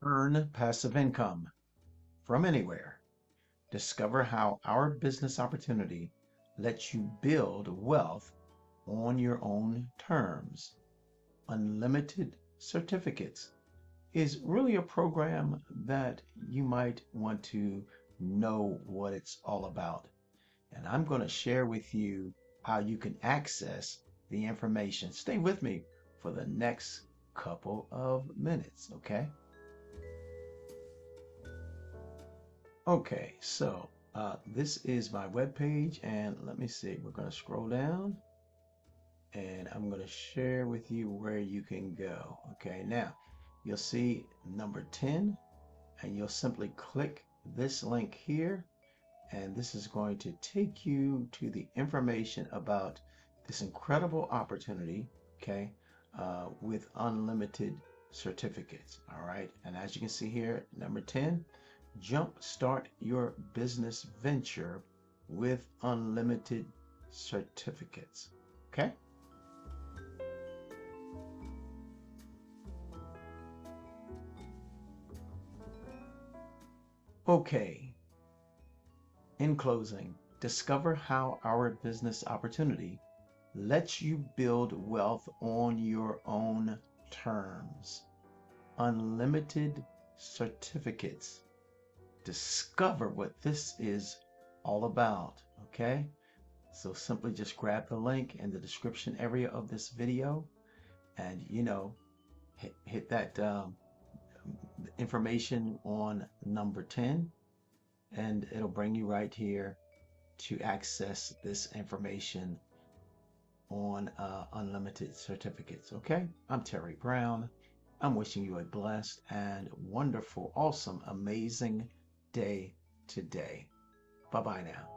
Earn passive income from anywhere. Discover how our business opportunity lets you build wealth on your own terms. Unlimited certificates is really a program that you might want to know what it's all about. And I'm going to share with you how you can access the information. Stay with me for the next couple of minutes, okay? Okay, so this is my webpage, and let me see, we're going to scroll down and I'm going to share with you where you can go. Okay, now you'll see number 10, and you'll simply click this link here, and this is going to take you to the information about this incredible opportunity, okay, with unlimited certificates. All right, and as you can see here, number 10, jumpstart your business venture with unlimited certificates. Okay. Okay. In closing, discover how our business opportunity lets you build wealth on your own terms. Unlimited certificates. Discover what this is all about, okay? So simply just grab the link in the description area of this video and, hit that information on number 10, and it'll bring you right here to access this information on unlimited certificates. Okay, I'm Terry Brown. I'm wishing you a blessed and wonderful, awesome, amazing day today. Bye bye now.